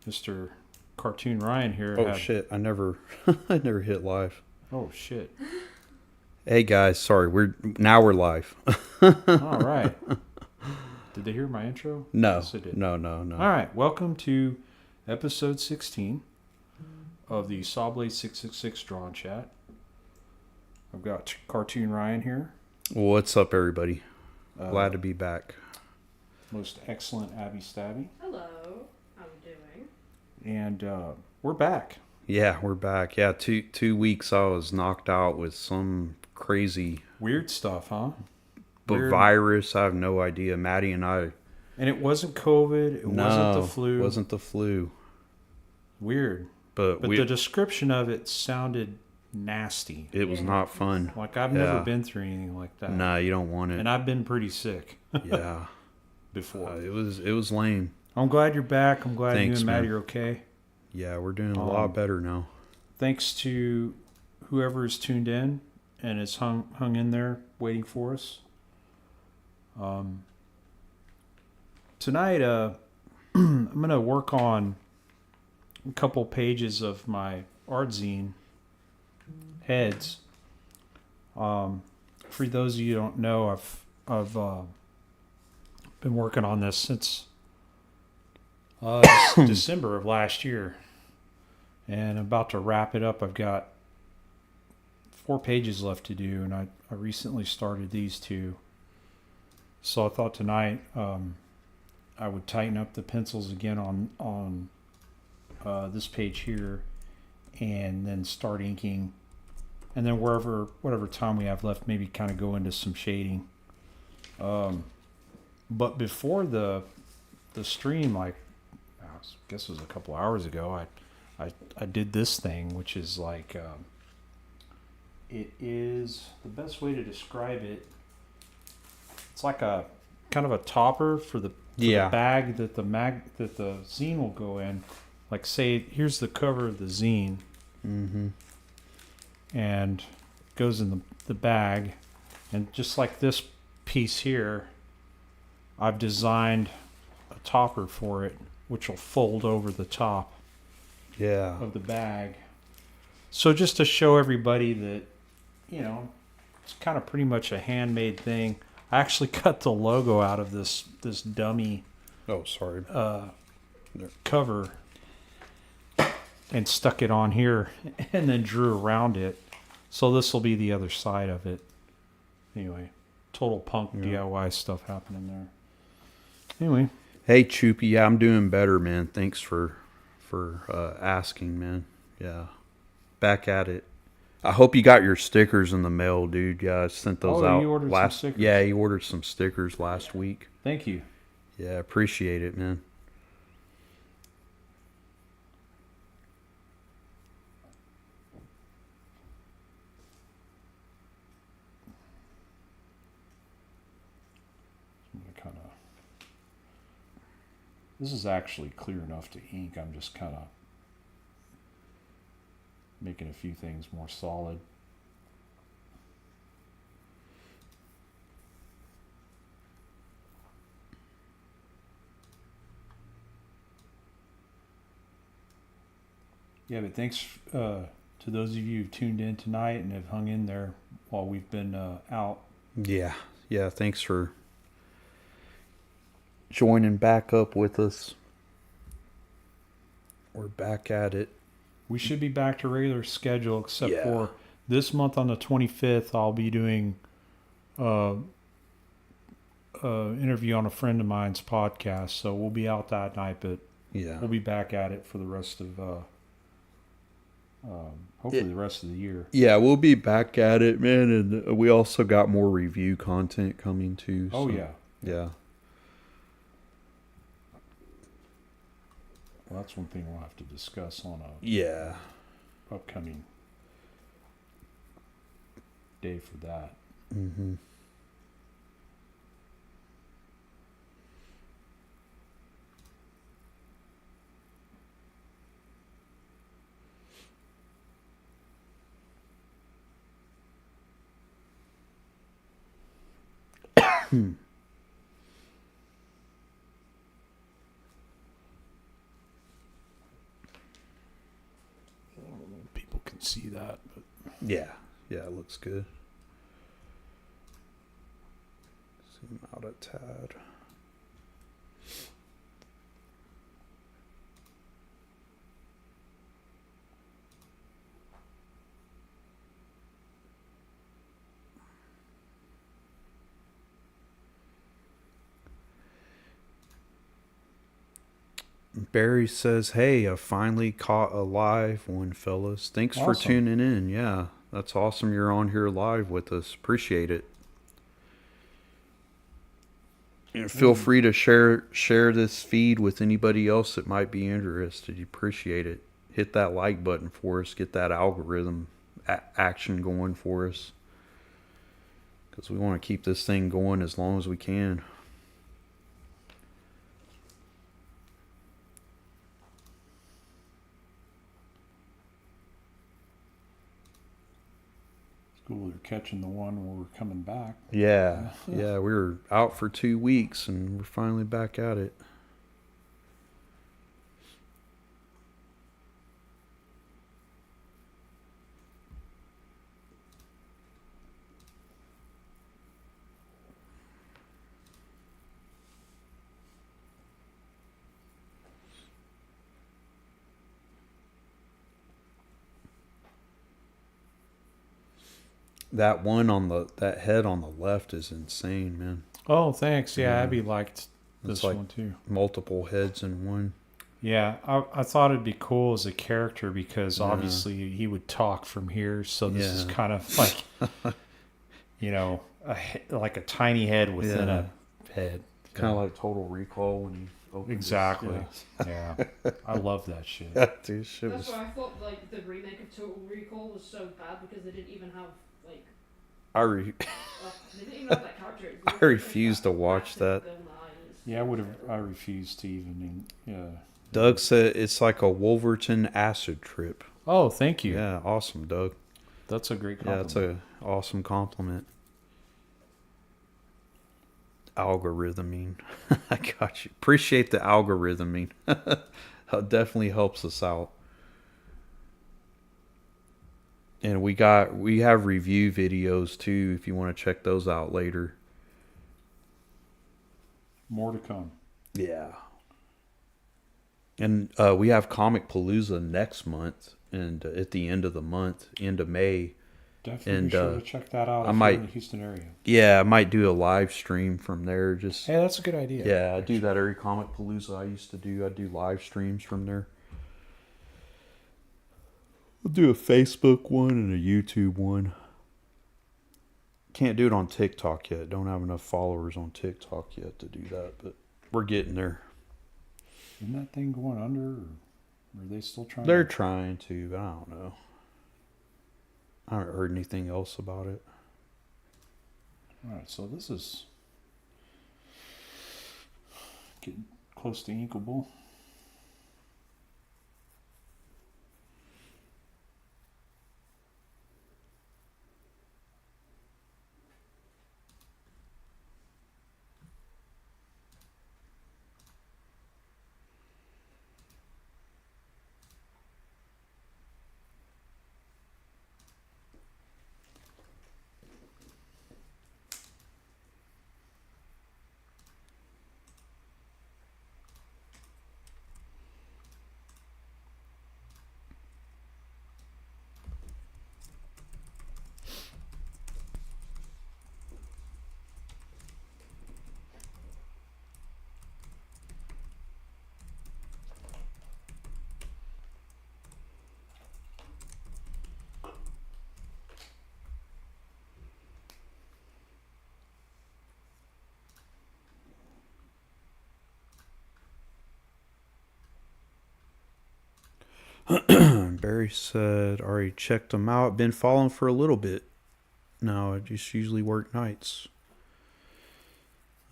Mr. Cartoon Ryan here. Oh shit! I never hit live. Oh shit! Hey guys, sorry. We're live. All right. Did they hear my intro? No, Yes, they did. no. All right. Welcome to episode 16 of the Sawblade 666 Drawn Chat. I've got Cartoon Ryan here. What's up, everybody? Glad to be back. Most excellent Abby Stabby. Hello. How are you doing? And we're back. Yeah, we're back. Yeah, two weeks I was knocked out with some crazy Weird stuff, huh? virus. I have no idea. Maddie and I. And it wasn't COVID. It wasn't the flu. It wasn't the flu. Weird. But the description of it sounded nasty. It was not fun. Like I've never been through anything like that. Nah, you don't want it. And I've been pretty sick. Yeah. Before. It was lame. I'm glad you're back. I'm glad Thanks, you and Maddie man. are okay. Yeah, we're doing a lot better now. Thanks to whoever is tuned in and is hung in there waiting for us. Tonight, I'm going to work on a couple pages of my art zine heads. For those of you who don't know, I've been working on this since December of last year, and I'm about to wrap it up. I've got 4 pages left to do, and I recently started these 2. So I thought tonight I would tighten up the pencils again on this page here, and then start inking, and then whatever time we have left, maybe kind of go into some shading. But before the stream, like I guess it was a couple hours ago, I did this thing, which is like it is the best way to describe it. It's like a kind of a topper for the bag that the zine will go in. Like, say, here's the cover of the zine, and goes in the bag, and just like this piece here, I've designed a topper for it, which will fold over the top of the bag. So just to show everybody that, it's kind of pretty much a handmade thing. I actually cut the logo out of this dummy cover and stuck it on here and then drew around it. So this will be the other side of it. Anyway, total punk DIY stuff happening there. Anyway. Hey, Choopy. Yeah, I'm doing better, man. Thanks for asking, man. Yeah. Back at it. I hope you got your stickers in the mail, dude. Yeah, I sent those out you ordered some stickers? Yeah, you ordered some stickers last week. Thank you. Yeah, appreciate it, man. This is actually clear enough to ink. I'm just kind of making a few things more solid. Yeah, but thanks to those of you who tuned in tonight and have hung in there while we've been out. Yeah, thanks for joining back up with us. We're back at it. We should be back to regular schedule, except for this month on the 25th, I'll be doing interview on a friend of mine's podcast. So we'll be out that night, but we'll be back at it for the rest of hopefully the rest of the year. Yeah, we'll be back at it, man, and we also got more review content coming too. Oh, so, yeah. Yeah. Well, that's one thing we'll have to discuss on a upcoming day for that. Mm-hmm. see that. But Yeah, it looks good. Zoom out a tad. Barry says, "Hey, I finally caught a live one, fellas. Thanks for Awesome. tuning in. Yeah, that's awesome. You're on here live with us. Appreciate it. And feel free to share this feed with anybody else that might be interested. You appreciate it. Hit that like button for us. Get that algorithm action going for us, because we want to keep this thing going as long as we can." Cool, they're catching the one where we're coming back. Yeah, we were out for 2 weeks and we're finally back at it. That one on that head on the left is insane, man. Oh, thanks. Yeah, Yeah. Abby liked this It's like one too. multiple heads in one. Yeah, I thought it'd be cool as a character because Yeah. obviously he would talk from here. So this is Yeah. kind of like, like a tiny head within Yeah. a head. Kind of like Total Recall when you open Exactly. Yeah. I love that shit. Dude, shit That's was. why I thought like the remake of Total Recall was so bad because they didn't even have like I they didn't even have that character. It I was refuse that to watch massive that. film eyes. Yeah, I refused to even. Yeah. Doug said it's like a Wolverton acid trip. Oh, thank you. Yeah, awesome, Doug. That's a great Yeah, compliment. it's a awesome compliment. Algorithming. I got you. Appreciate the algorithming. That definitely helps us out. And we have review videos too if you want to check those out later. More to come. Yeah. And we have Comic Palooza next month, and at the end of the month, end of May. Definitely And, be sure to check that out I if might- you're in the Houston area. Yeah, I might do a live stream from there. Just Hey, that's a good idea. yeah, I do that every Comic Palooza I used to do. I do live streams from there. I'll do a Facebook one and a YouTube one. Can't do it on TikTok yet. Don't have enough followers on TikTok yet to do that, but we're getting there. Isn't that thing going under? Or are they still trying? They're trying to, but I don't know. I haven't heard anything else about it. All right, so this is getting close to inkable. Barry said, already checked them out. Been following for a little bit. No, I just usually work nights.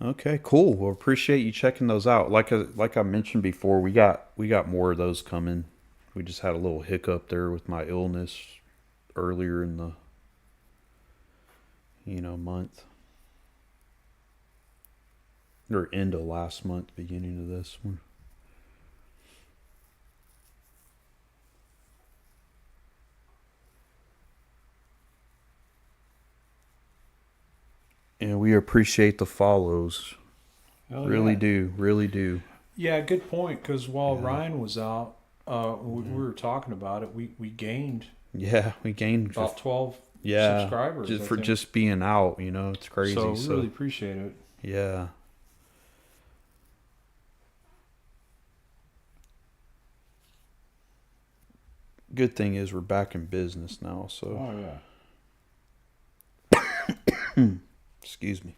Okay, cool. Well, appreciate you checking those out. Like I mentioned before, we got more of those coming. We just had a little hiccup there with my illness earlier in the month. Or end of last month, beginning of this one. And we appreciate the follows. Hell Really yeah. do. Really do. Yeah, good point. Because while Yeah. Ryan was out, we were talking about it. We gained Yeah, we gained about 12 yeah, subscribers. just I for think. just being out, you know, it's crazy. So So, we really appreciate it. yeah. Good thing is we're back in business now, so Oh yeah. excuse me.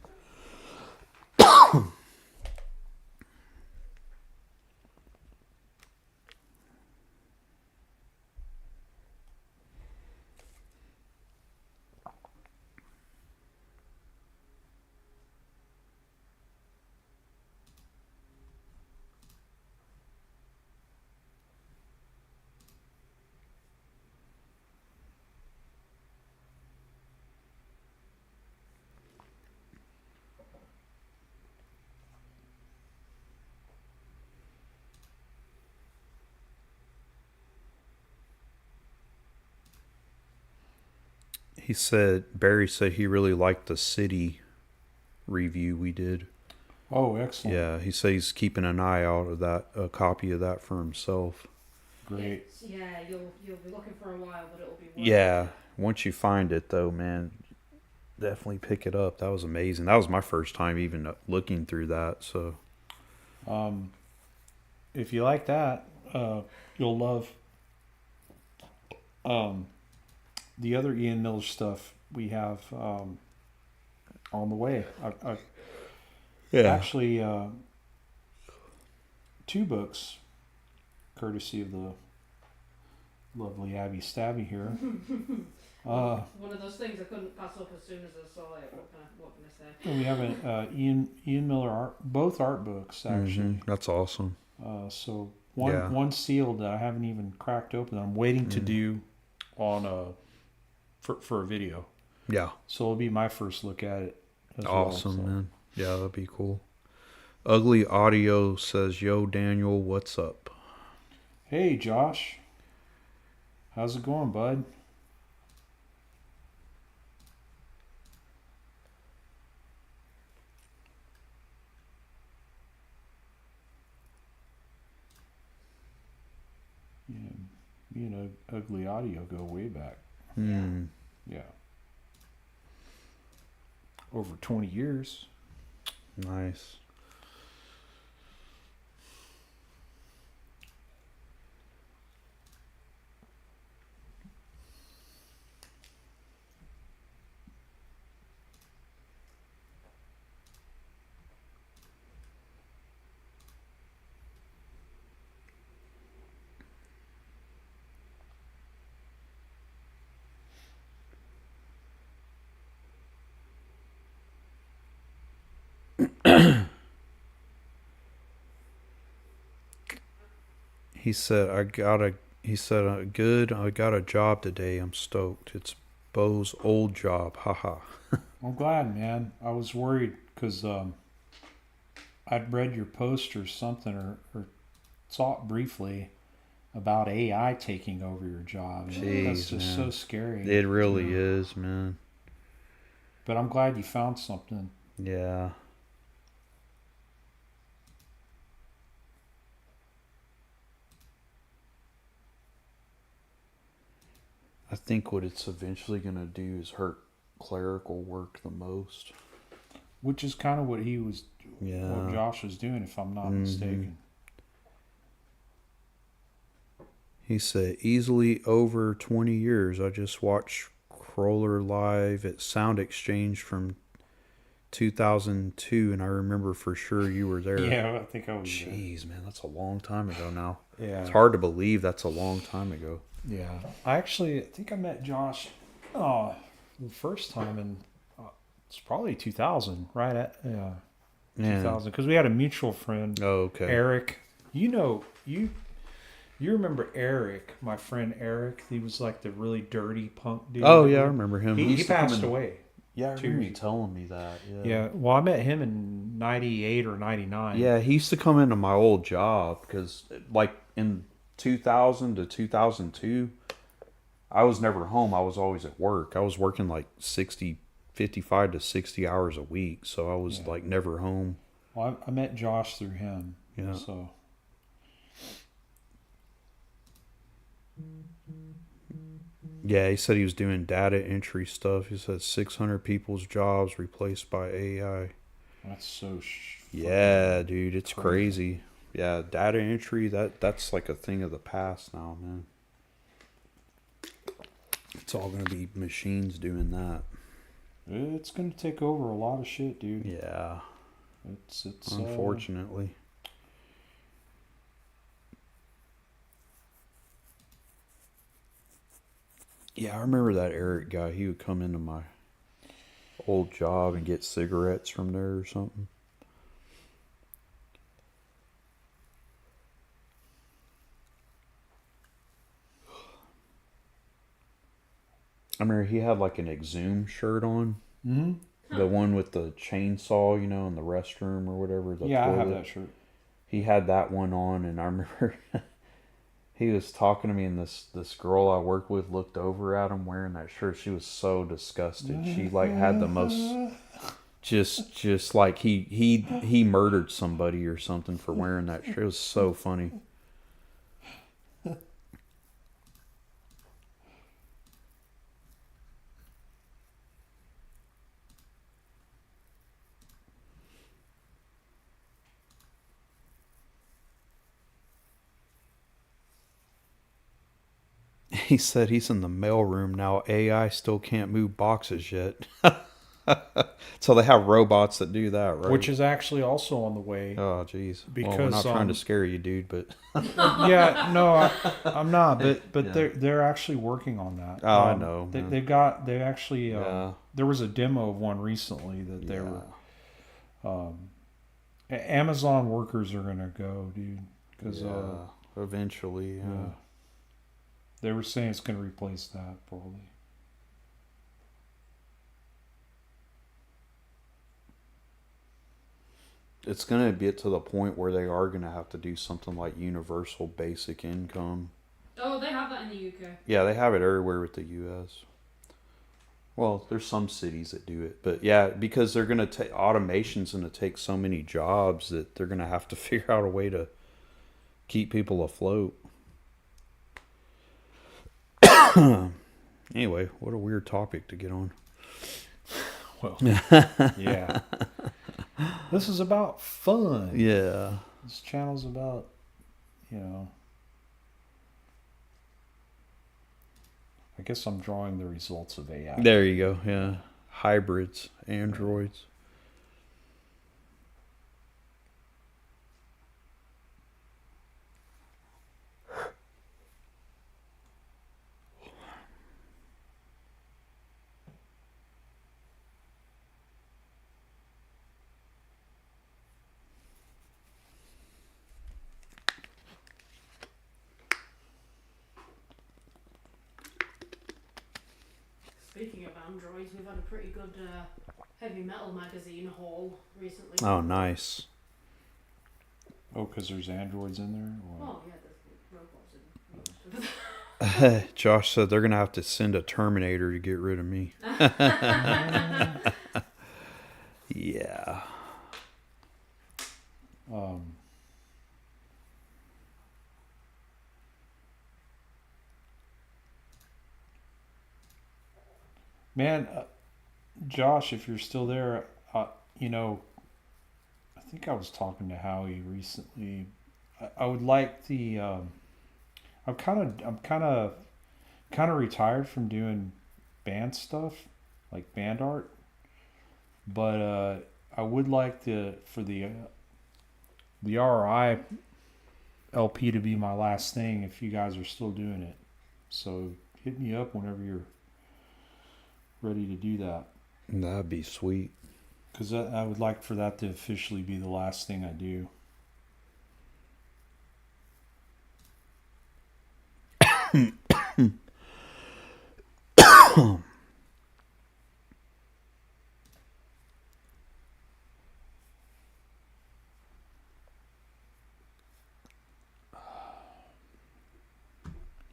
Barry said he really liked the city review we did. Oh, excellent. Yeah, he said he's keeping an eye out of that, a copy of that for himself. Great. Yeah, you'll be looking for a while, but it'll be worth Yeah, it. once you find it though, man, definitely pick it up. That was amazing. That was my first time even looking through that. So, If you like that, you'll love the other Ian Miller stuff we have on the way. I actually 2 books, courtesy of the lovely Abby Stabby here. One of those things I couldn't pass up as soon as I saw it. What can I say? We have an Ian Miller both art books actually. that's awesome. So Yeah. one sealed that I haven't even cracked open. I'm waiting to do on for a video. Yeah, So it'll be my first look at it. As awesome, well, so. man. Yeah, that'd be cool. Ugly Audio says, "Yo, Daniel, what's up?" Hey Josh, how's it going, bud? Yeah, me and Ugly Audio go way back. Yeah. Over 20 years. Nice. He said, I got a job today. I'm stoked. It's Bo's old job. Haha. I'm glad, man. I was worried because I'd read your post or something or saw it briefly about AI taking over your job. Jeez, That's just man. so scary. It really is, man. But I'm glad you found something. Yeah. I think what it's eventually going to do is hurt clerical work the most. Which is kind of what Yeah. what Josh was doing, if I'm not mistaken. He said, easily over 20 years. I just watched Crawler live at Sound Exchange from 2002, and I remember for sure you were there. Yeah, I think I was. Jeez, man, that's a long time ago now. Yeah. It's hard to believe that's a long time ago. Yeah. I think I met Josh the first time in it's probably 2000, right at 2000, because we had a mutual friend, Oh, okay. Eric. You remember Eric, my friend Eric? He was like the really dirty punk dude. Oh, yeah, I remember him. He used to come passed in- away. Yeah, I 2 remember years you telling me that. Yeah. Well, I met him in 98 or 99. Yeah, he used to come into my old job because, like, in 2000 to 2002, I was never home. I was always at work. I was working like 60, 55 to 60 hours a week, so I was Yeah. like never home. Well, I met Josh through him. Yeah. So Yeah, he said he was doing data entry stuff. He said 600 people's jobs replaced by AI. that's so. Yeah, dude, it's crazy. crazy. Yeah, data entry, that's like a thing of the past now, man. It's all gonna be machines doing that. It's gonna take over a lot of shit, dude. Yeah, It's unfortunately. Yeah, I remember that Eric guy. He would come into my old job and get cigarettes from there or something. I remember he had like an Exhume shirt on. Mm-hmm. The one with the chainsaw, you know, in the restroom or whatever. The Yeah, toilet. I have that shirt. He had that one on, and I remember he was talking to me, and this girl I worked with looked over at him wearing that shirt. She was so disgusted. She like had the most just like he murdered somebody or something for wearing that shirt. It was so funny. He said he's in the mailroom now. AI still can't move boxes yet. So they have robots that do that, right? Which is actually also on the way. Oh, jeez. Well, we're Because, not trying to scare you, dude, but Yeah, no, I'm not. But Yeah. they're actually working on that. Oh, I know, man. They actually Yeah. there was a demo of one recently that they were Amazon workers are gonna go, dude, because eventually, yeah. they were saying it's gonna replace that probably. It's going to get to the point where they are going to have to do something like universal basic income. Oh, they have that in the UK. Yeah, they have it everywhere with the U.S. Well, there's some cities that do it, but yeah, because they're going to take automation's going to take so many jobs that they're going to have to figure out a way to keep people afloat. Anyway, what a weird topic to get on. Well, yeah. This is about fun. Yeah. This channel's about, you know. I guess I'm drawing the results of AI. There you go. Yeah. Hybrids, androids. Speaking of androids, we've had a pretty good heavy metal magazine haul recently. Oh, nice. Oh, because there's androids in there? Or? Oh, yeah, there's robots in most of it. Josh said they're going to have to send a Terminator to get rid of me. Yeah. Man, Josh, if you're still there, you know, I think I was talking to Howie recently. I would like the. I'm kind of retired from doing band stuff, like band art, but I would like for the RI LP to be my last thing if you guys are still doing it. So hit me up whenever you're ready to do that. That'd be sweet. Because I would like for that to officially be the last thing I do.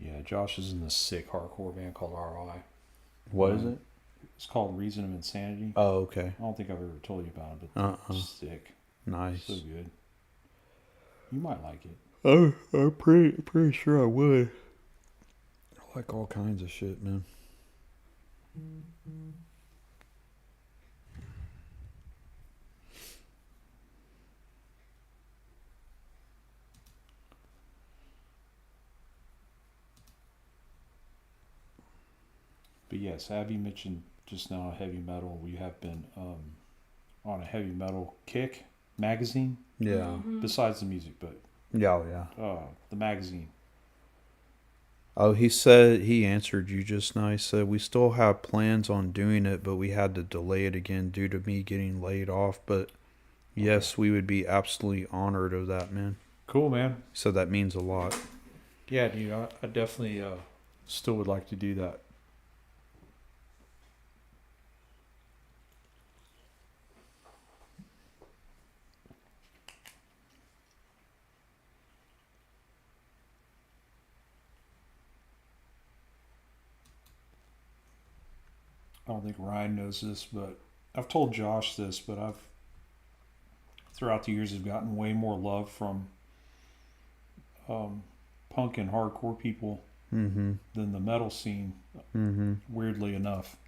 Yeah, Josh is in this sick hardcore band called RI. What is it? It's called Reason of Insanity. Oh, okay. I don't think I've ever told you about it, but it's sick. Nice. So good. You might like it. Oh, I'm pretty sure I would. I like all kinds of shit, man. But yes, Abby mentioned just now heavy metal. We have been on a heavy metal kick magazine. Yeah. Besides the music, but Yeah. the magazine. Oh, he said, he answered you just now. He said, we still have plans on doing it, but we had to delay it again due to me getting laid off. But yes, we would be absolutely honored of that, man. Cool, man. So that means a lot. Yeah, dude, I definitely still would like to do that. I don't think Ryan knows this, but I've told Josh this, but throughout the years, I've gotten way more love from punk and hardcore people than the metal scene, weirdly enough.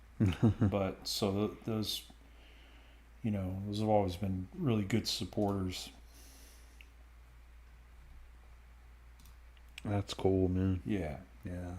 But so those have always been really good supporters. That's cool, man. Yeah. Yeah.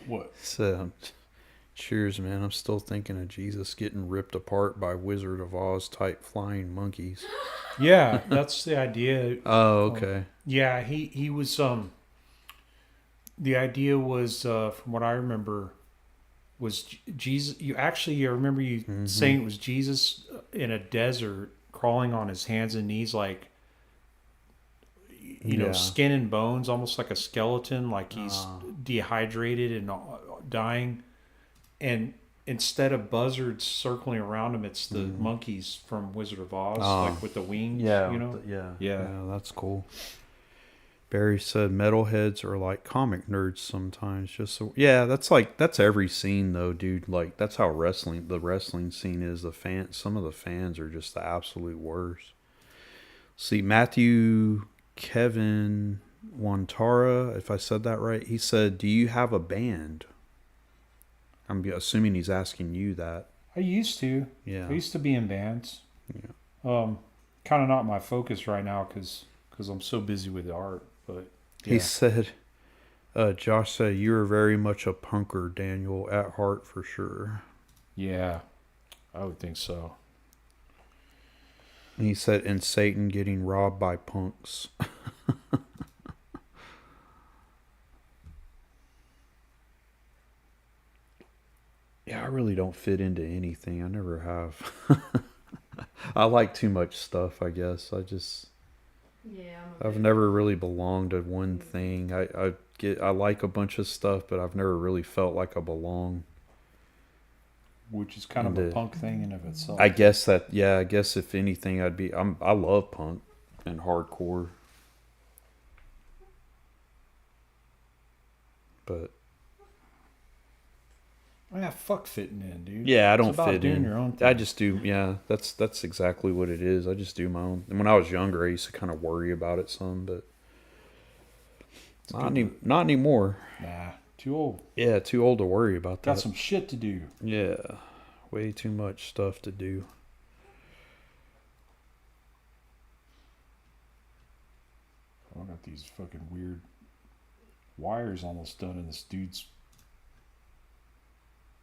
What? So, cheers, man. I'm still thinking of Jesus getting ripped apart by Wizard of Oz type flying monkeys. Yeah, that's the idea. Oh, okay. Yeah, he was the idea was from what I remember was Jesus. I remember you saying it was Jesus in a desert crawling on his hands and knees, like skin and bones, almost like a skeleton, like he's dehydrated and dying. And instead of buzzards circling around him, it's the monkeys from Wizard of Oz, like with the wings. Yeah, that's cool. Barry said metalheads are like comic nerds sometimes. That's every scene though, dude. Like that's how the wrestling scene is. Some of the fans are just the absolute worst. See, Matthew Kevin Wantara, if I said that right, he said, "Do you have a band?" I'm assuming he's asking you that. I used to. Yeah. I used to be in bands. Yeah. Kind of not my focus right now because I'm so busy with art. But yeah. He said, Josh said, "You're very much a punker, Daniel, at heart for sure." Yeah, I would think so. And he said, "And Satan getting robbed by punks." Yeah, I really don't fit into anything. I never have. I like too much stuff, I guess. I've never really belonged to one thing. I like a bunch of stuff, but I've never really felt like I belong. Which is kind of a punk thing in of itself. I guess if anything, I love punk and hardcore. But yeah, fuck fitting in, dude. Yeah, I don't it's about fit doing in. Your own thing. I just do. Yeah, that's exactly what it is. I just do my own. And when I was younger, I used to kind of worry about it some, but not anymore. Nah, too old. Yeah, too old to worry about that. Got some shit to do. Yeah, way too much stuff to do. I got these fucking weird wires almost done in this dude's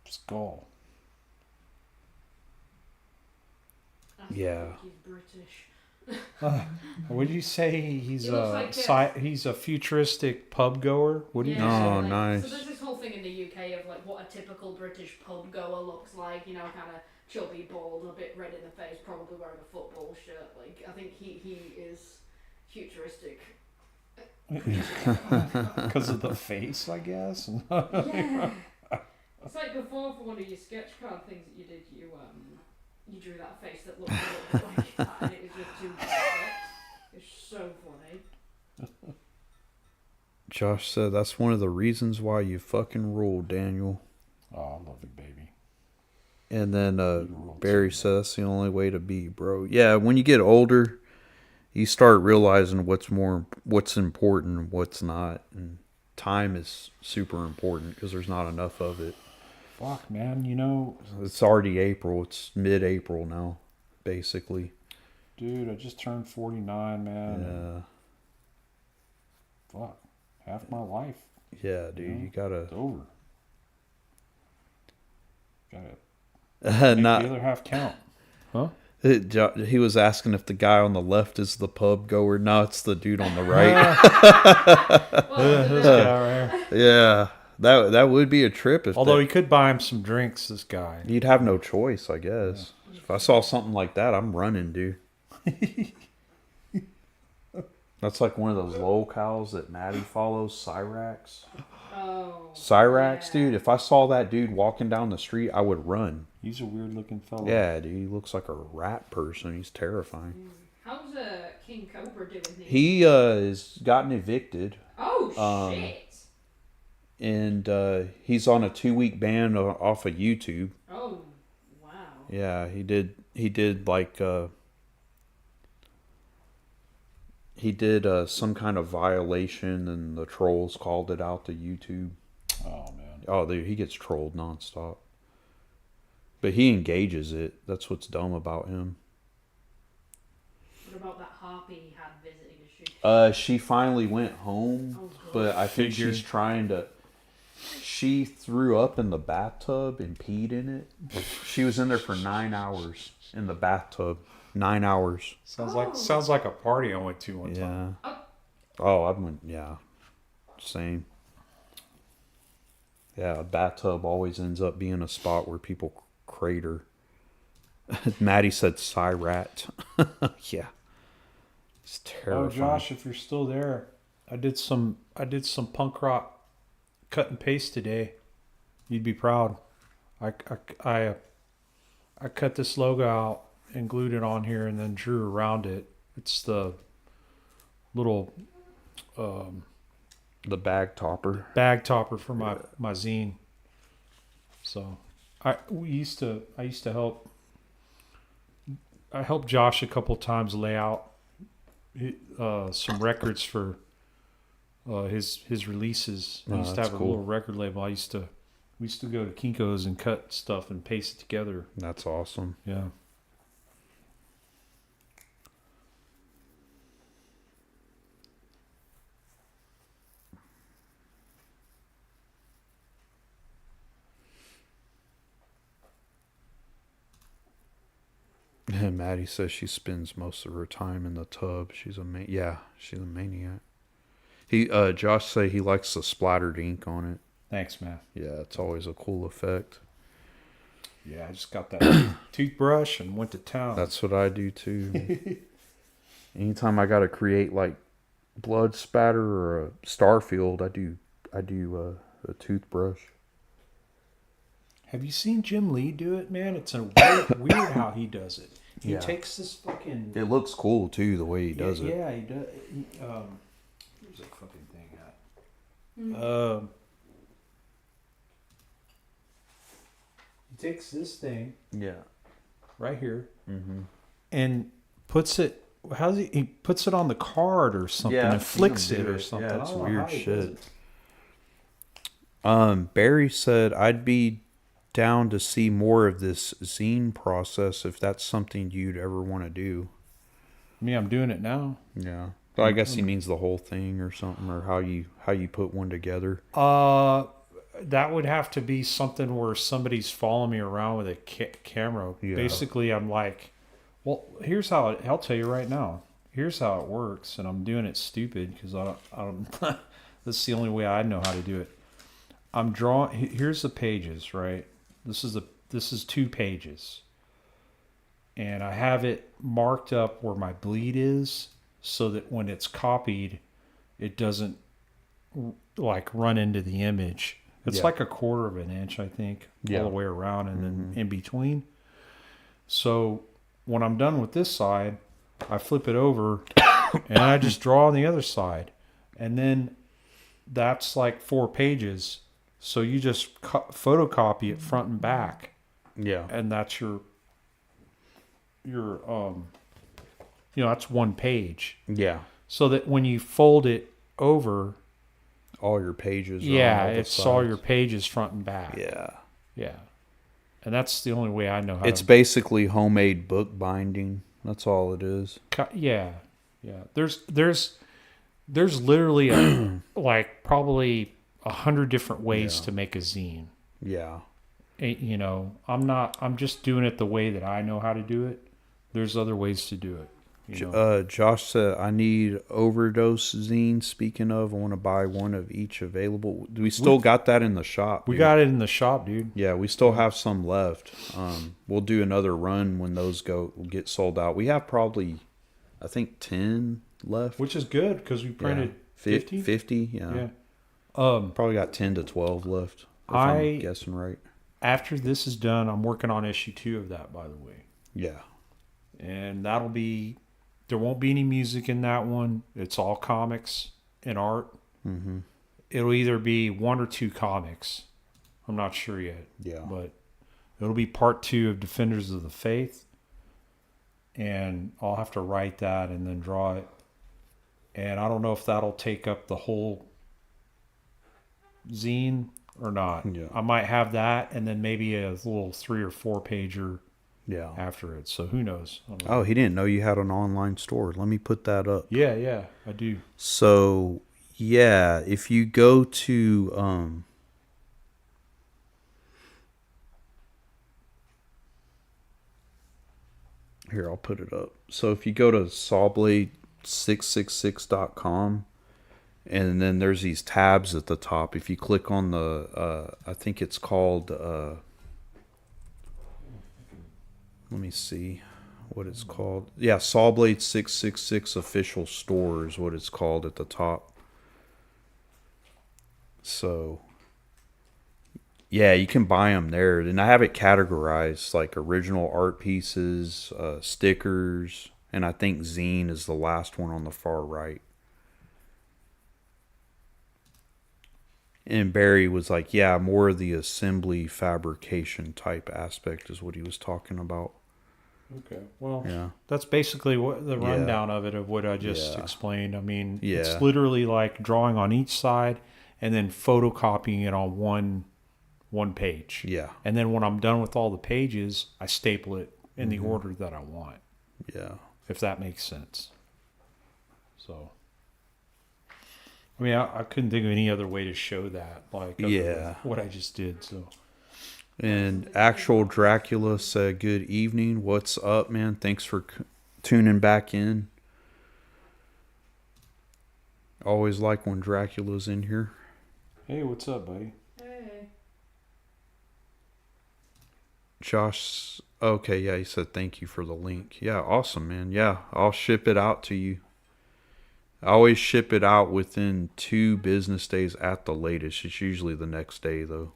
skull. I Yeah. think he's British. What did you say? He's He looks like he's a futuristic pub goer. What did you say? Oh, nice. So there's this whole thing in the UK of like what a typical British pub goer looks like. You know, kind of chubby, bald, and a bit red in the face, probably wearing a football shirt. Like I think he is futuristic. Because of the face, I guess. Yeah. It's like before for one of your sketch card things that you did, you drew that face that looked a little like that, and it was just too perfect. It's so funny. Josh said that's one of the reasons why you fucking rule, Daniel. Oh, I love it, baby. And then Barry said that's the only way to be, bro. Yeah, when you get older, you start realizing what's important and what's not. And time is super important because there's not enough of it. Fuck, man. You know, It's already April. It's mid-April now, basically. dude, I just turned 49, man. Yeah. Fuck. Half my life. Yeah, dude. You gotta... It's over. Gotta make not... the other half count. Huh? He was asking if the guy on the left is the pub goer. No, it's the dude on the right. This guy right here. Yeah, that would be a trip. Although he could buy him some drinks, this guy. you'd have no choice, I guess. Yeah. If I saw something like that, I'm running, dude. That's like one of those locals that Maddie follows, Cyrax. Oh. Cyrax, Yeah. dude. If I saw that dude walking down the street, I would run. He's a weird looking fellow. Yeah, dude. He looks like a rat person. He's terrifying. How's King Cobra doing these? He has gotten evicted. Oh shit. And he's on a 2-week ban off of YouTube. Oh wow. Yeah, he did like some kind of violation, and the trolls called it out to YouTube. Oh, man. Oh, dude, he gets trolled nonstop. But he engages it. That's what's dumb about him. What about that harpy he had visiting? Is she? She finally went home, Oh, God. but I think Figured. she's trying to. She threw up in the bathtub and peed in it. She was in there for 9 hours in the bathtub. 9 hours. Sounds like a party I went to one time. Yeah. Oh, I went. Yeah. Same. Yeah, a bathtub always ends up being a spot where people crater. Maddie said Cyrat. Yeah. It's terrifying. Oh, Josh, if you're still there, I did some punk rock cut and paste today. You'd be proud. I cut this logo out and glued it on here and then drew around it. It's the little The bag topper. bag topper for my zine. So I used to help. I helped Josh a couple times lay out some records for his releases. I Oh, used to that's have a cool. little record label. We used to go to Kinko's and cut stuff and paste it together. That's awesome. Yeah. Maddie says she spends most of her time in the tub. She's a she's a maniac. Josh say he likes the splattered ink on it. Thanks, man. Yeah, it's always a cool effect. Yeah, I just got that toothbrush and went to town. That's what I do too. Anytime I got to create like blood spatter or a Starfield, I do a toothbrush. Have you seen Jim Lee do it, man? It's a weird how he does it. He Yeah. takes this fucking... It looks cool too the way he does it. Yeah, he does. Where's that fucking thing at? He takes this thing Yeah. right here Mm-hmm. and puts it... He puts it on the card or something Yeah, and I've seen flicks him it do or it. something. Yeah, it's I don't know weird how he shit. does it. Barry said I'd be down to see more of this zine process if that's something you'd ever want to do. I mean, I'm doing it now. Yeah. But I guess he means the whole thing or something, or how you put one together. That would have to be something where somebody's following me around with a camera. Yeah. Basically, I'm like Well, here's how I'll tell you right now. Here's how it works, and I'm doing it stupid because I don't. This is the only way I know how to do it. I'm drawing. Here's the pages, right? This is 2 pages, and I have it marked up where my bleed is, so that when it's copied, it doesn't like run into the image. It's like 1/4 of an inch, I think, all the way around, and then in between. So when I'm done with this side, I flip it over and I just draw on the other side. And then that's like 4 pages. So you just photocopy it front and back. Yeah. And that's your that's 1 page. Yeah. So that when you fold it over, all your pages. It's all your pages front and back. Yeah. Yeah. And that's the only way I know how it's basically homemade book binding. That's all it is. Yeah. There's literally like probably 100 different ways to make a zine. Yeah. I'm just doing it the way that I know how to do it. There's other ways to do it. Josh said, I need Overdose zine. Speaking of, I want to buy one of each available. We still got that in the shop. We got it in the shop, dude. Yeah, we still have some left. We'll do another run when those get sold out. We have probably, I think, 10 left. Which is good because we printed 50? 50, yeah. Probably got 10 to 12 left, if I'm guessing right. After this is done, I'm working on issue 2 of that, by the way. Yeah. And that'll be... There won't be any music in that one. It's all comics and art. Mm-hmm. It'll either be 1 or 2 comics. I'm not sure yet. Yeah. But it'll be part 2 of Defenders of the Faith. And I'll have to write that and then draw it. And I don't know if that'll take up the whole zine or not. Yeah. I might have that and then maybe a little 3 or 4 pager. Yeah. After it. So who knows? Oh, he didn't know you had an online store. Let me put that up. Yeah, I do. So, yeah, if you go to here, I'll put it up. So if you go to sawblade666.com, and then there's these tabs at the top. If you click on the I think it's called let me see what it's called. Yeah, Sawblade 666 official store is what it's called at the top. So, yeah, you can buy them there. And I have it categorized like original art pieces, stickers, and I think zine is the last one on the far right. And Barry was like, yeah, more of the assembly fabrication type aspect is what he was talking about. Okay. Well, yeah, that's basically what the rundown of it, of what I just explained. I mean, it's literally like drawing on each side and then photocopying it on one page. Yeah. And then when I'm done with all the pages, I staple it in the order that I want. Yeah. If that makes sense. So, I mean, I couldn't think of any other way to show that, like what I just did. So, and Actual Dracula said, "Good evening. What's up, man? Thanks for tuning back in. Always like when Dracula's in here." Hey, what's up, buddy? Hey. Josh, okay, yeah, he said thank you for the link. Yeah, awesome, man. Yeah, I'll ship it out to you. I always ship it out within 2 business days at the latest. It's usually the next day, though.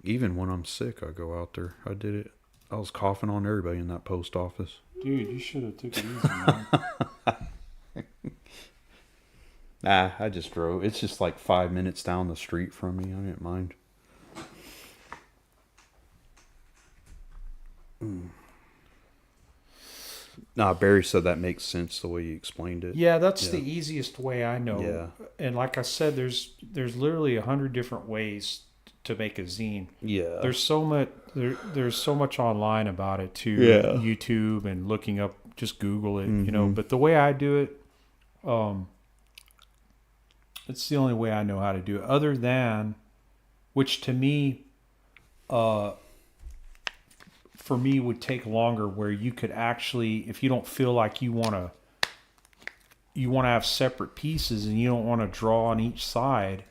Even when I'm sick, I go out there. I did it. I was coughing on everybody in that post office. Dude, you should have took it easy, man. Nah, I just drove. It's just like 5 minutes down the street from me. I didn't mind. Nah, Barry said that makes sense the way you explained it. Yeah, that's the easiest way I know. Yeah. And like I said, there's literally 100 different ways to make a zine. Yeah. There's so much there's so much online about it too. Yeah. YouTube and looking up, just Google it, Mm-hmm. you know. But the way I do it, it's the only way I know how to do it. Other than, which to me, for me would take longer, where you could actually, if you don't feel like you want to have separate pieces and you don't want to draw on each side,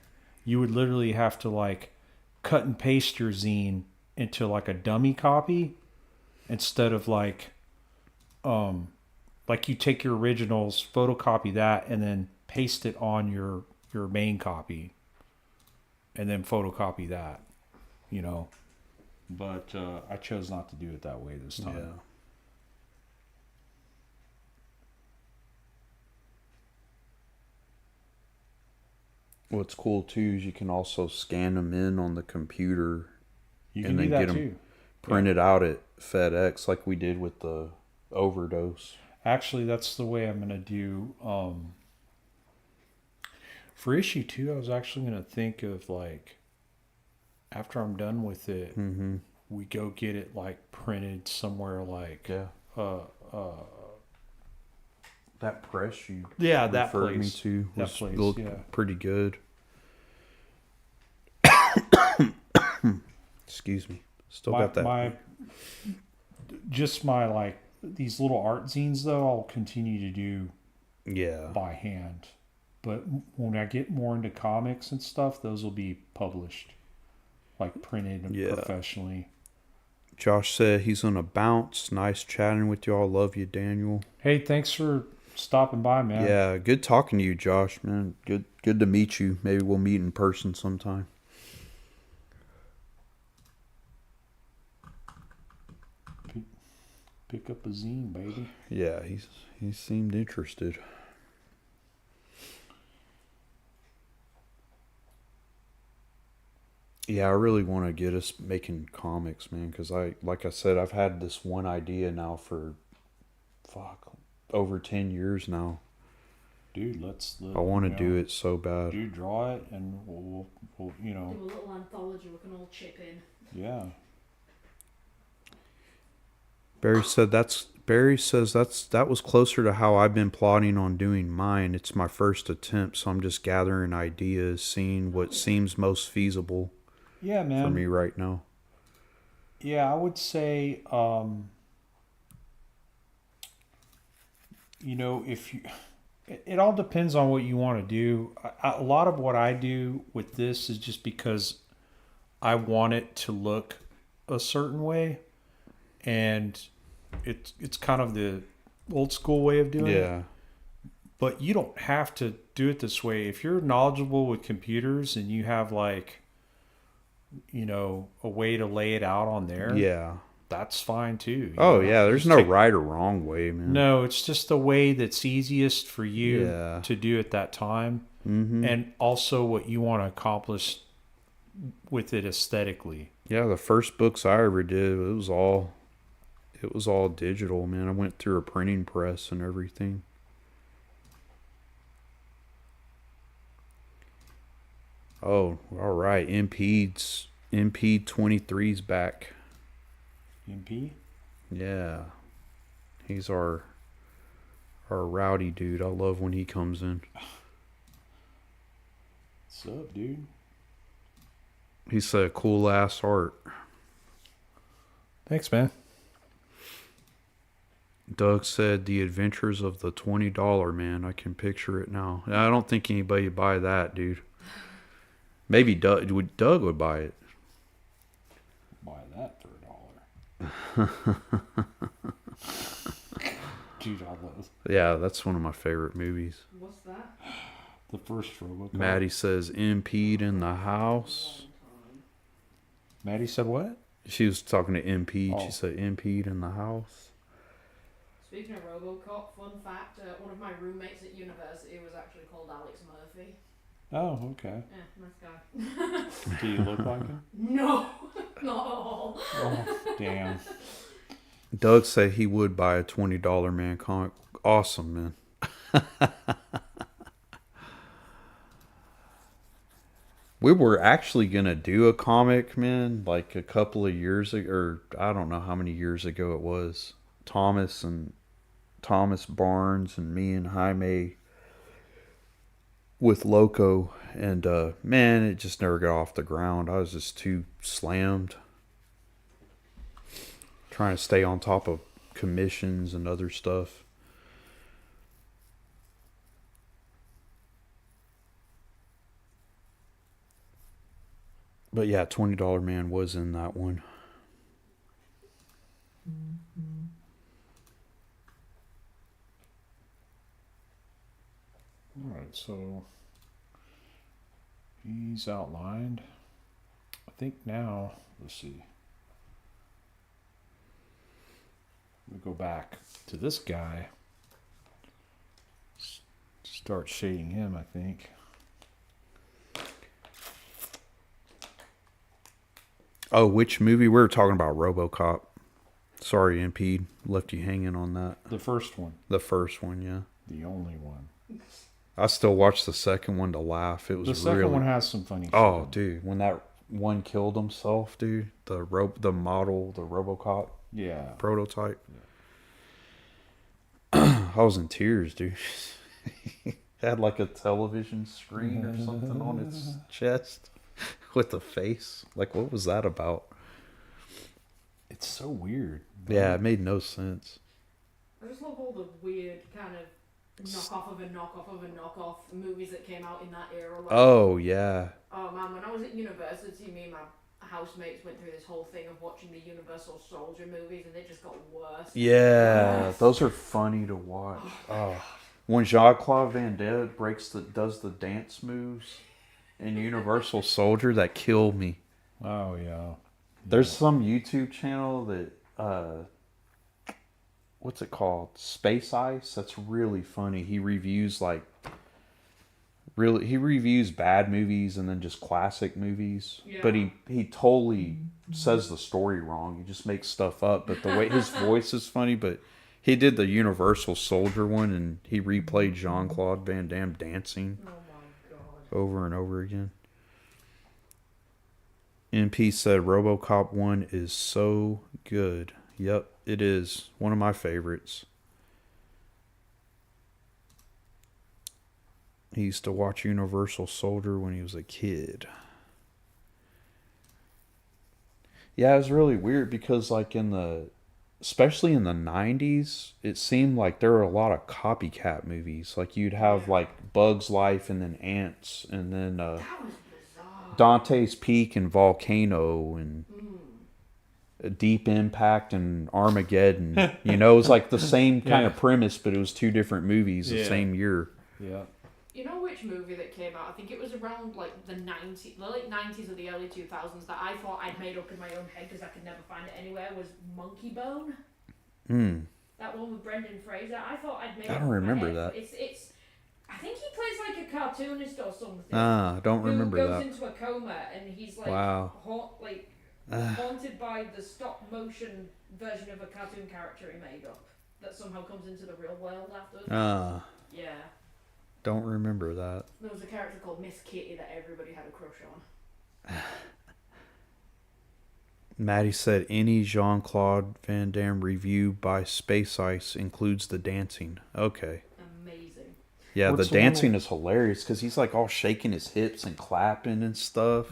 you would literally have to like cut and paste your zine into like a dummy copy instead of like you take your originals, photocopy that, and then paste it on your main copy, and then photocopy that, you know. But I chose not to do it that way this time. Yeah. What's cool too is you can also scan them in on the computer You can and do then that get too. them printed out at FedEx like we did with the overdose. Actually, that's the way I'm going to do. For issue 2, I was actually going to think of like, after I'm done with it, Mm-hmm. we go get it like printed somewhere like, Yeah. That press you yeah, that referred me place. to That was place, looked yeah. pretty good. Excuse me. Still got that. Just my like these little art zines though, I'll continue to do Yeah. by hand. But when I get more into comics and stuff, those will be published, like printed and Yeah. professionally. Josh said he's on a bounce. Nice chatting with y'all. Love you, Daniel. Hey, thanks for stopping by, man. Yeah, good talking to you, Josh, man. Good to meet you. Maybe we'll meet in person sometime. Pick up a zine, baby. Yeah, he seemed interested. Yeah, I really want to get us making comics, man, because like I said, I've had this one idea now for over 10 years now. Dude, I want to do it so bad. Dude, draw it, and we'll you know. Do a little anthology we can all chip in. Yeah. Barry says that was closer to how I've been plotting on doing mine. It's my first attempt, so I'm just gathering ideas, seeing what seems most feasible Yeah, man. for me right now. Yeah, I would say, you know, it all depends on what you want to do. A lot of what I do with this is just because I want it to look a certain way, and it's kind of the old school way of doing it. Yeah. But you don't have to do it this way. If you're knowledgeable with computers and you have like, you know, a way to lay it out on there, Yeah. that's fine too. You Oh, know? yeah, there's Just no take- right or wrong way, man. No, it's just the way that's easiest for you Yeah. to do at that time, Mm-hmm. and also what you want to accomplish with it aesthetically. Yeah, the first books I ever did, it was all digital, man. I went through a printing press and everything. Oh, all right. MP 23's back. MP? Yeah. He's our rowdy dude. I love when he comes in. What's up, dude? He's a cool ass art. Thanks, man. Doug said The Adventures of the $20 Man. I can picture it now. I don't think anybody would buy that, dude. Maybe Doug would buy it. Buy that for $1. Dude, I love Yeah, that's one of my favorite movies. What's that? the first Robocop. Maddie says Impede in the house. Maddie said what? She was talking to Impede. Oh. She said Impede in the house. Speaking of RoboCop, fun fact: one of my roommates at university was actually called Alex Murphy. Oh, okay. Yeah, nice guy. Do you look like him? No, not at all. Oh, damn. Doug said he would buy a $20 Man comic. Awesome, man. We were actually going to do a comic, man, like a couple of years ago, or I don't know how many years ago it was. Thomas Barnes and me and Jaime with Loco, and man, it just never got off the ground. I was just too slammed trying to stay on top of commissions and other stuff. But yeah, $20 Man was in that one. All right, so he's outlined. I think now, let's see. We go back to this guy. Start shading him, I think. Oh, which movie? We were talking about RoboCop. Sorry, MP, left you hanging on that. The first one. The first one, yeah. The only one. I still watched the second one to laugh. It was The second really... one has some funny Oh, shit. dude, when that one killed himself, dude, the model, the RoboCop Yeah. prototype. I was in tears, dude. Had like a television screen or something on its chest with a face. Like, what was that about? It's so weird. Yeah, it made no sense. I just love all the weird kind of knockoff of a knockoff of a knockoff movies that came out in that era. Like, Oh, yeah. oh man, when I was at university, me and my housemates went through this whole thing of watching the Universal Soldier movies, and they just got worse. Yeah, those are funny to watch. Oh, when Jean-Claude Van Damme does the dance moves in Universal Soldier, that killed me. Oh, yeah. There's some YouTube channel that, what's it called? Space Ice. That's really funny. He reviews he reviews bad movies and then just classic movies. Yeah. But he totally says the story wrong. He just makes stuff up. But the way his voice is funny. But he did the Universal Soldier one, and he replayed Jean-Claude Van Damme dancing Oh my god. over and over again. MP said RoboCop 1 is so good. Yep, it is. One of my favorites. He used to watch Universal Soldier when he was a kid. Yeah, it was really weird because like especially in the 90s, it seemed like there were a lot of copycat movies. Like you'd have like Bug's Life and then Ants and then That was bizarre. Dante's Peak and Volcano and Deep Impact and Armageddon. You know, it was like the same kind of premise, but it was two different movies the same year. Yeah. You know which movie that came out? I think it was around like the late 90s or the early 2000s that I thought I'd made up in my own head because I could never find it anywhere was Monkey Bone. That one with Brendan Fraser. I thought I'd made I it don't up in my remember head. that. It's I think he plays like a cartoonist or something. I don't remember who goes that. into a coma and he's like Wow. haunted by the stop motion version of a cartoon character he made up that somehow comes into the real world after. Yeah. Don't remember that. There was a character called Miss Kitty that everybody had a crush on. Maddie said any Jean-Claude Van Damme review by Space Ice includes the dancing. Okay. Amazing. Yeah, What's the the one dancing is hilarious because he's like all shaking his hips and clapping and stuff.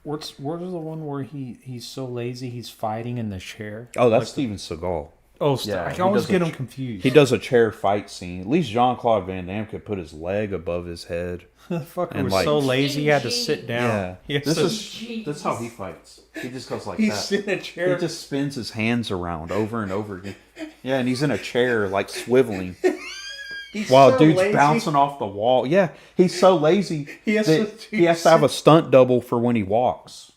Where's the one where he's so lazy he's fighting in the chair? Oh, that's Steven Seagal. Oh, Yeah, I he always does get a him confused. He does a chair fight scene. At least Jean-Claude Van Damme could put his leg above his head. The fucker and was like- so lazy he had to sit down. Yeah. He has This to- is that's how he fights. He just goes like he's that. in a He chair. just spins his hands around over and over again. Yeah, and he's in a chair like swiveling. He's While so dude's lazy. bouncing off the wall. Yeah, he's so lazy He has that to- he has to have a stunt double for when he walks.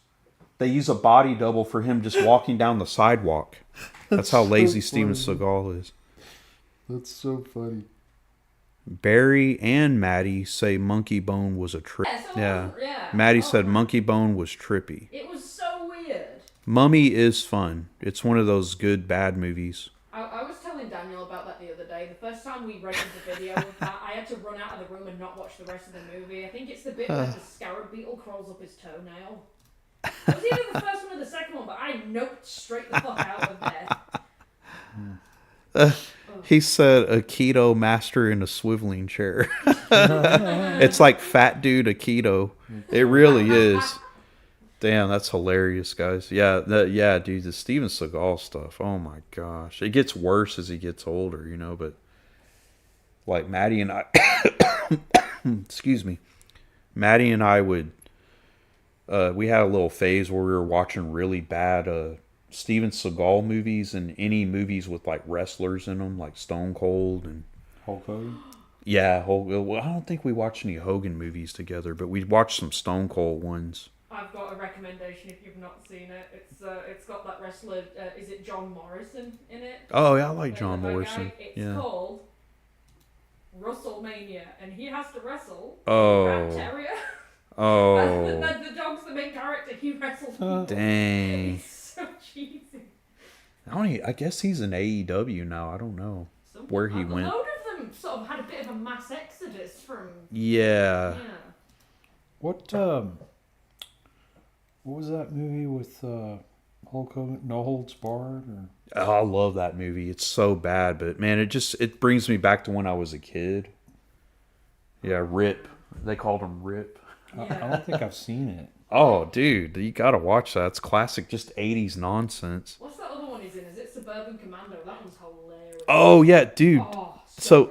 They use a body double for him just walking down the sidewalk. That's how lazy Steven Seagal is. That's so funny. Barry and Maddie say Monkey Bone was a trip. Yeah. Maddie said Monkey Bone was trippy. It was so weird. Mummy is fun. It's one of those good bad movies. I was telling Daniel about that the other day. The first time we rented the video with that, I had to run out of the room and not watch the rest of the movie. I think it's the bit where the scarab beetle crawls up his toenail. It was either the first one or the second one, but I noped straight the fuck out of there. He said Aikido master in a swiveling chair. It's like fat dude Aikido. It really is. Damn, that's hilarious, guys. Yeah, dude, the Steven Seagal stuff. Oh my gosh, it gets worse as he gets older, you know. But like Maddie and I, excuse me, Maddie and I would. We had a little phase where we were watching really bad Steven Seagal movies and any movies with like wrestlers in them, like Stone Cold and Hulk Hogan. yeah, well, I don't think we watched any Hogan movies together, but we watched some Stone Cold ones. I've got a recommendation if you've not seen it. It's got that wrestler. Is it John Morrison in it? Oh yeah, I like Playing John the bad Morrison. guy. It's Yeah. called WrestleMania, and he has to wrestle a Oh. rat terrier. Oh. the dog's the main character. He wrestles people. Dang. It's so cheesy. I guess he's in AEW now. I don't know where he went. A load of them sort of had a bit of a mass exodus from. Yeah. What was that movie with Hulk Hogan? No Holds Barred? Or? Oh, I love that movie. It's so bad, but man, it brings me back to when I was a kid. Yeah, Rip. They called him Rip. I don't think I've seen it. Oh, dude, you gotta watch that. It's classic, just 80s nonsense. What's that other one he's in? Is it Suburban Commando? That one's hilarious. Oh, yeah, dude. Oh, So-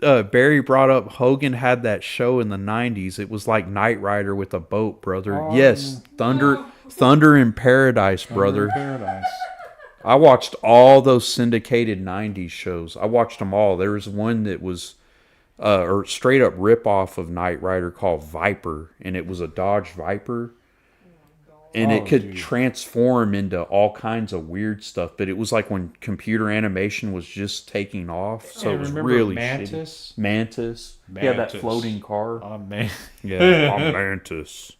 good. Barry brought up Hogan had that show in the 90s. It was like Knight Rider with a boat, brother. Oh, Yes, No. Thunder in Paradise, brother. Paradise. I watched all those syndicated 90s shows. I watched them all. There was one that was or straight up rip off of Knight Rider called Viper, and it was a Dodge Viper. And it could transform into all kinds of weird stuff, but it was like when computer animation was just taking off, so it was really Mantis? shitty. Mantis. Yeah, that floating car. Oh, man. Yeah, I'm Mantis.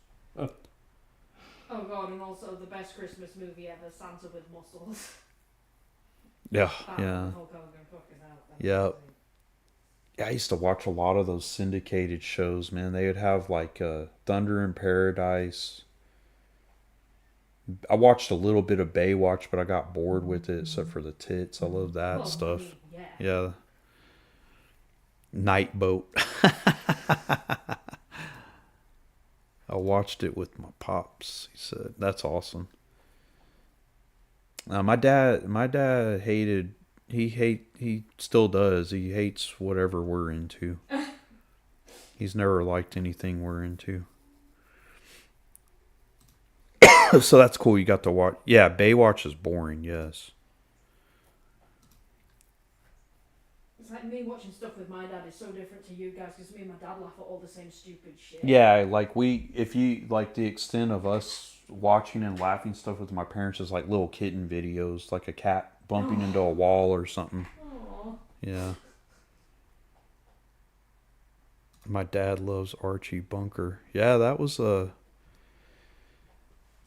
Oh god, and also the best Christmas movie ever, Santa with Muscles. Yeah, That yeah, one, Hulk Hogan, fucking hell. That's yeah. amazing. Yeah, I used to watch a lot of those syndicated shows, man. They would have like Thunder in Paradise. I watched a little bit of Baywatch, but I got bored with it, except for the tits. I love that Oh, stuff. yeah. Yeah. Night Boat. I watched it with my pops. He said, "That's awesome." My dad hated. He still does. He hates whatever we're into. He's never liked anything we're into. So that's cool. You got to watch. Yeah, Baywatch is boring. Yes. It's like me watching stuff with my dad is so different to you guys because me and my dad laugh at all the same stupid shit. Yeah, like if you like the extent of us watching and laughing stuff with my parents is like little kitten videos, like a cat bumping into a wall or something. Aww. Yeah. My dad loves Archie Bunker. Yeah, that was a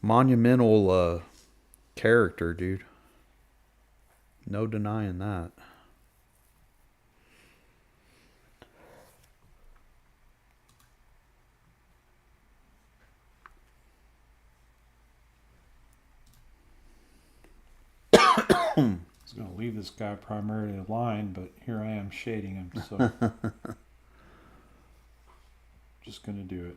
monumental character, dude. No denying that. I was going to leave this guy primarily aligned, but here I am shading him, so just going to do it.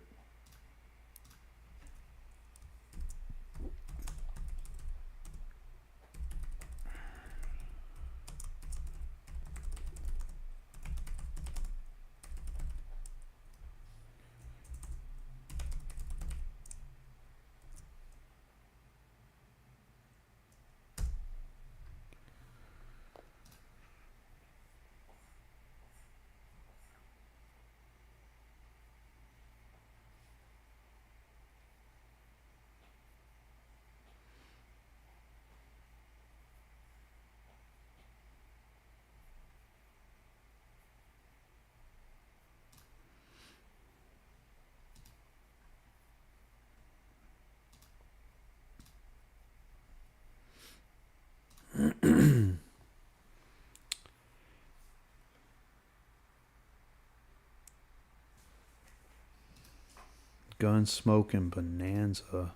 Gunsmoking Bonanza.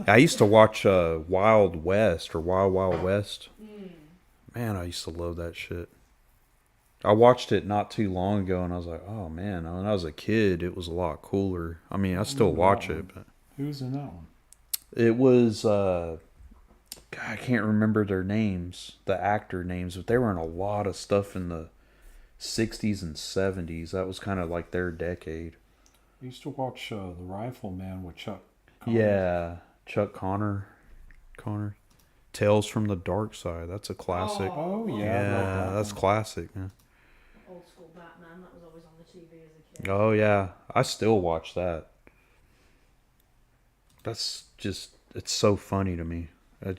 I used to watch Wild West or Wild Wild West. Man, I used to love that shit. I watched it not too long ago, and I was like, "Oh man!" When I was a kid, it was a lot cooler. I mean, I still watch it, but Who's in that one? It was God, I can't remember their names, the actor names, but they were in a lot of stuff in the 60s and 70s. That was kind of like their decade. I used to watch The Rifleman with Chuck Connor. Yeah, Chuck Connor. Tales from the Dark Side. That's a classic. Oh, yeah. I love Yeah, that that's one. classic. Yeah. Old school Batman, that was always on the TV as a kid. Oh yeah, I still watch that. That's just, it's so funny to me. I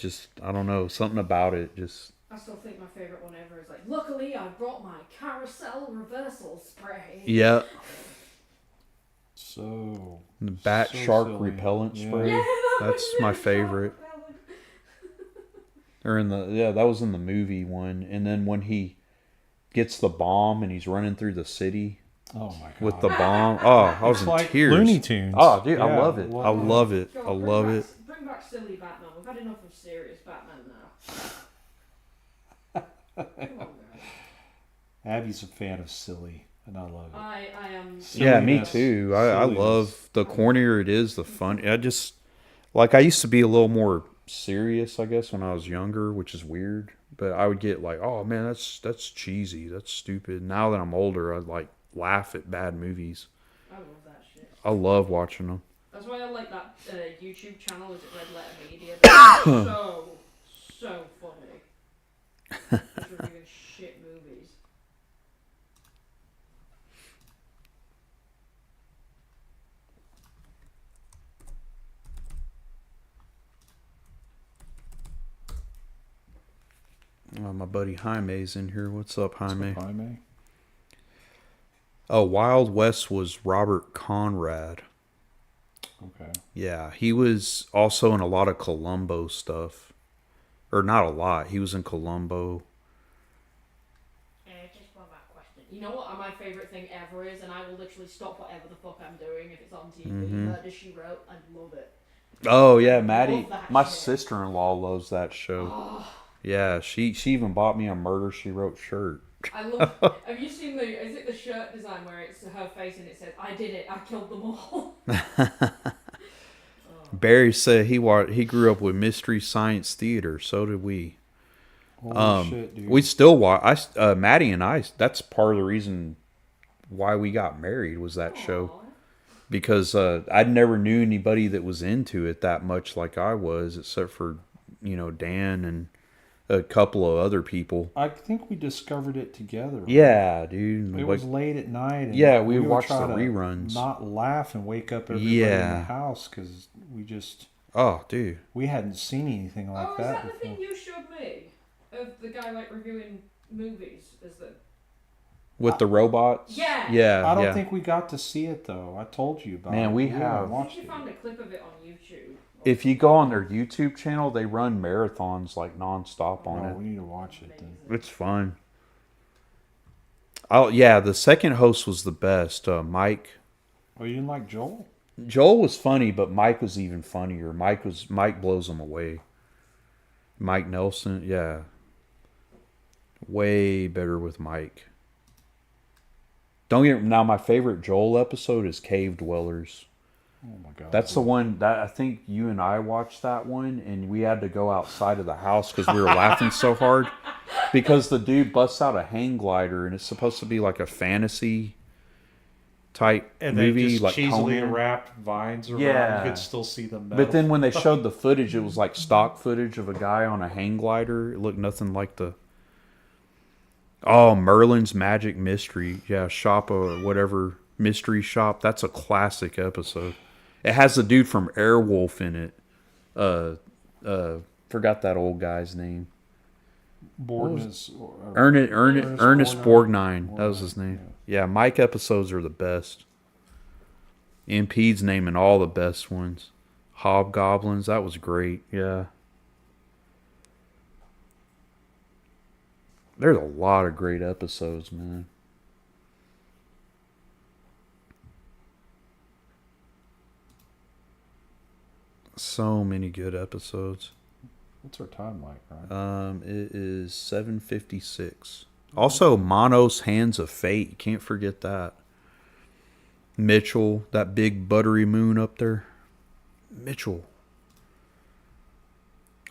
don't know, something about it just. I still think my favourite one ever is like, luckily I brought my carousel reversal spray. Yeah. So. The bat So shark silly. repellent Yeah. spray. Yeah, That's my favorite. Or that was in the movie one. And then when he gets the bomb and he's running through the city Oh my god. with the bomb. Oh, I was It's in like tears. Looney Tunes. Oh, dude, I Yeah, love it. I love it. Go I on, love it. Bring back silly Batman. We've had enough of serious Batman now. Come on, guys. Abby's a fan of silly, and I love it. I am. Yeah, me Silliness. too. I Silliness. love the cornier it is, the fun. I just, like, I used to be a little more serious, I guess, when I was younger, which is weird. But I would get like, oh man, that's cheesy, that's stupid. Now that I'm older, I like laugh at bad movies. I love that shit. I love watching them. That's why I like that YouTube channel. Is it Red Letter Media? That's so funny. Just reviewing shit movies. My buddy Jaime's in here. What's up, Jaime? Jaime. Oh, Wild West was Robert Conrad. Okay. Yeah, he was also in a lot of Columbo stuff. Or not a lot. He was in Columbo. Just one back question. You know what my favourite thing ever is, and I will literally stop whatever the fuck I'm doing if it's on TV. Murder, She Wrote. I love it. Oh yeah, Maddie. Love that My shit. sister-in-law loves that show. Oh, Yeah, she even bought me a Murder, She Wrote shirt. I love. Have you seen is it the shirt design where it's her face and it says, "I did it. I killed them all." Barry said he grew up with Mystery Science Theater. So did we. Holy shit, dude. We still watch. Maddie and I. That's part of the reason why we got married was that show. Aw. Because I never knew anybody that was into it that much like I was, except for Dan and a couple of other people. I think we discovered it together. Right? Yeah, dude. It was late at night. And Yeah, we would watched try the to reruns. Not laugh and wake up everybody in Yeah. the house because Oh, dude. we hadn't seen anything like Oh, is that that the before. thing you showed me of the guy like reviewing movies? Is the With the robots. Yeah. Yeah. I don't yeah. think we got to see it though. I told you about it. Man, we haven't have- I watched think you it. found a clip of it on YouTube. If you go on their YouTube channel, they run marathons like nonstop on Oh, it. we need to watch it then. It's fun. Oh yeah, the second host was the best. Mike. Oh, you didn't like Joel? Joel was funny, but Mike was even funnier. Mike blows him away. Mike Nelson, yeah. Way better with Mike. Now my favorite Joel episode is Cave Dwellers. Oh my god. That's the one that I think you and I watched that one, and we had to go outside of the house because we were laughing so hard. Because the dude busts out a hang glider, and it's supposed to be like a fantasy type and they movie, just like cheesily Conan. wrapped vines around. Yeah. You could still see them. But then when they showed the footage, it was like stock footage of a guy on a hang glider. It looked nothing like the. Oh, Merlin's Magic Mystery. Yeah, Shop or whatever. Mystery Shop. That's a classic episode. It has the dude from Airwolf in it. Forgot that old guy's name. Ernest Ernest Borgnine. Borgnine. That was his name. Yeah, Mike episodes are the best. MP's naming all the best ones. Hobgoblins, that was great. Yeah. There's a lot of great episodes, man. So many good episodes. What's our time like, right? It is 7:56. Also, Mono's Hands of Fate. Can't forget that. Mitchell, that big buttery moon up there. Mitchell.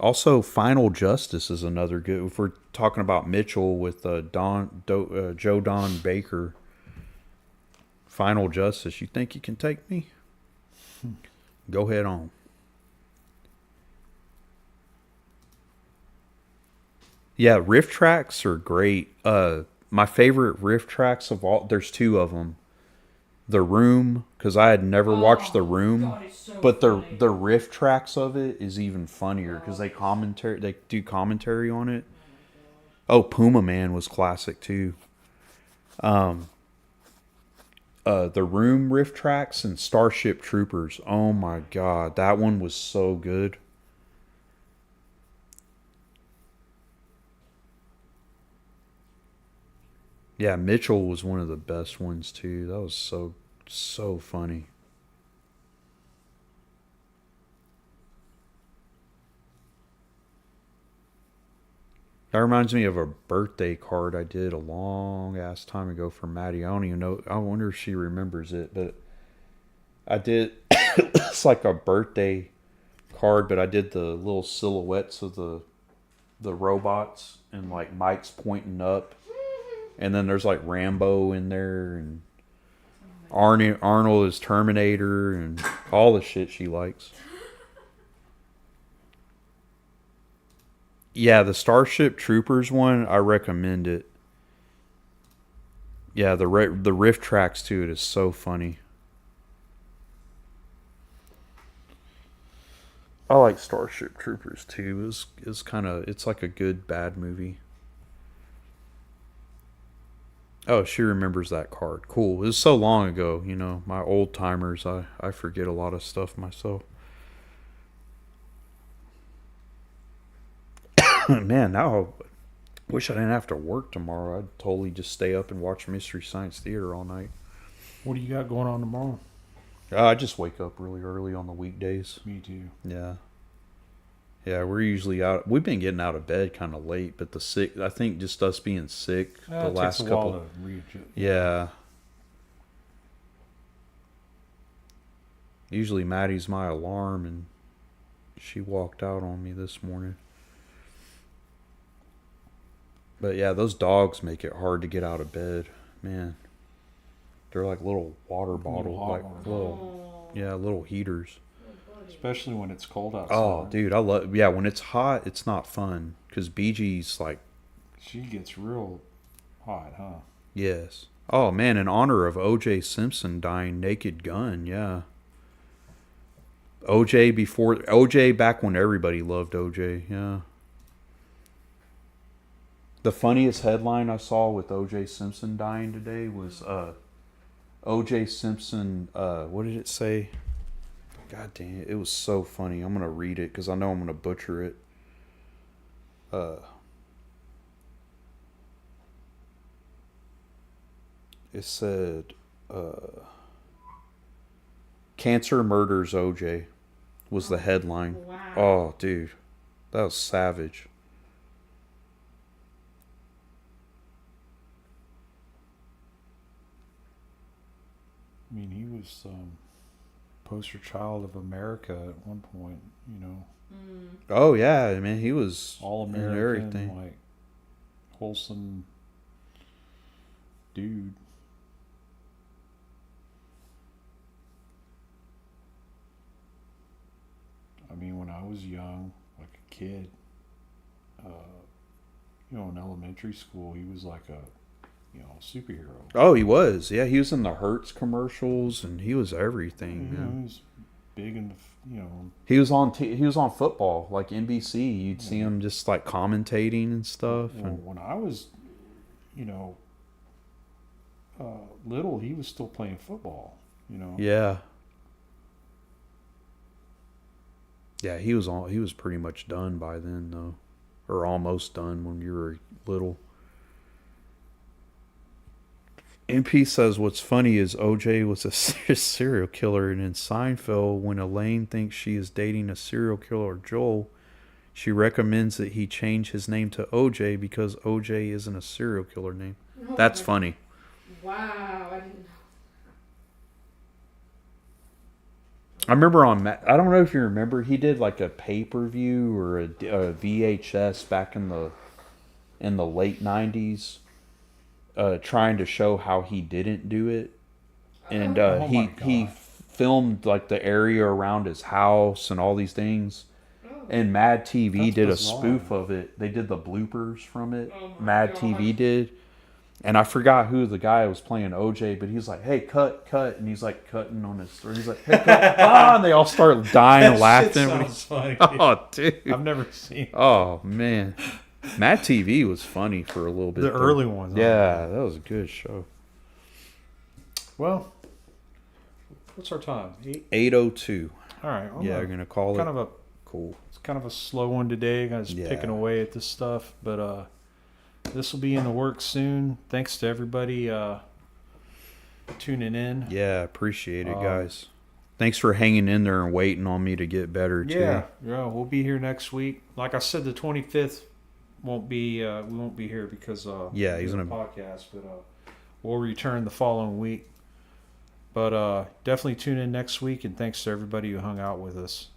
Also, Final Justice is another good. If we're talking about Mitchell with Joe Don Baker, Final Justice. You think you can take me? Go ahead on. Yeah, riff tracks are great. My favorite riff tracks of all. There's two of them. The Room, because I had never watched The Room, God, it's so but funny. the riff tracks of it is even funnier because they do commentary on it. Oh, Puma Man was classic too. The Room riff tracks and Starship Troopers. Oh my god, that one was so good. Yeah, Mitchell was one of the best ones too. That was so funny. That reminds me of a birthday card I did a long ass time ago for Maddie. I don't even know. I wonder if she remembers it, but I did. It's like a birthday card, but I did the little silhouettes of the robots and like Mike's pointing up, and then there's like Rambo in there and Arnold is Terminator and all the shit she likes. Yeah, the Starship Troopers one, I recommend it. Yeah, the riff tracks to it is so funny. I like Starship Troopers too. It's like a good bad movie. Oh, she remembers that card. Cool. It was so long ago, my old timers, I forget a lot of stuff myself. Man, now I wish I didn't have to work tomorrow. I'd totally just stay up and watch Mystery Science Theater all night. What do you got going on tomorrow? I just wake up really early on the weekdays. Me too. Yeah. Yeah, we're usually out. We've been getting out of bed kind of late, but I think just us being sick the It last takes a couple. while to readjust. Yeah. Usually Maddie's my alarm, and she walked out on me this morning. But yeah, those dogs make it hard to get out of bed, man. They're like little water bottles, like little heaters. Especially when it's cold outside. Oh, dude, I love. Yeah, when it's hot, it's not fun because BG's like. She gets real hot, huh? Yes. Oh man, in honor of O.J. Simpson dying, Naked Gun. Yeah. OJ back when everybody loved OJ. Yeah. The funniest headline I saw with O.J. Simpson dying today was O.J. Simpson. What did it say? God damn it! It was so funny. I'm gonna read it because I know I'm gonna butcher it. It said, "Cancer murders O.J." was the headline. Wow. Oh, dude, that was savage. I mean, he was poster child of America at one point, Oh yeah, I mean he was all in American, everything. like wholesome dude. I mean, when I was young, like a kid, in elementary school, he was like a superhero. Oh, he was. Yeah, he was in the Hertz commercials, and he was everything. He Man. was big in the He was on football, like NBC. You'd see him just like commentating and stuff. Well, when I was, little, he was still playing football. Yeah. Yeah, he was pretty much done by then, though, or almost done when you were little. MP says what's funny is OJ was a serial killer, and in Seinfeld, when Elaine thinks she is dating a serial killer, Joel, she recommends that he change his name to OJ because OJ isn't a serial killer name. Oh, That's funny. Wow, I didn't know. I remember I don't know if you remember, he did like a pay-per-view or a VHS back in the late 90s, trying to show how he didn't do it. And Oh my he God. filmed like the area around his house and all these things. Oh. And Mad TV That's did a bizarre. spoof of it. They did the bloopers from it. Oh my Mad God. TV did. And I forgot who the guy was playing OJ, but he's like, "Hey, cut!" And he's like cutting on his story. He's like, "Hey, cut!" And they all start dying laughing. When Sounds funny. oh, dude! I've never seen Oh man, Mad TV was funny for a little bit. the though. early ones. Yeah, that was a good show. Well, what's our time? 8:02. All right. Yeah, we're gonna call kind it. of a Cool. It's kind of a slow one today. Guys Yeah. picking away at this stuff, but this will be in the works soon. Thanks to everybody tuning in. Yeah, appreciate it, Um, guys. Thanks for hanging in there and waiting on me to get better too. Yeah, we'll be here next week. Like I said, the 25th won't be. We won't be here because Yeah, we're he's doing gonna- a podcast, but we'll return the following week. But definitely tune in next week, and thanks to everybody who hung out with us.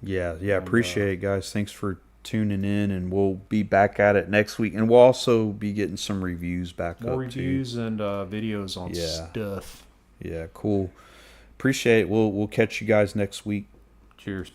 Yeah, And, appreciate it, guys. Thanks for tuning in, and we'll be back at it next week, and we'll also be getting some reviews back More up reviews and videos on Yeah. stuff. too. Yeah, cool. Appreciate it. We'll catch you guys next week. Cheers.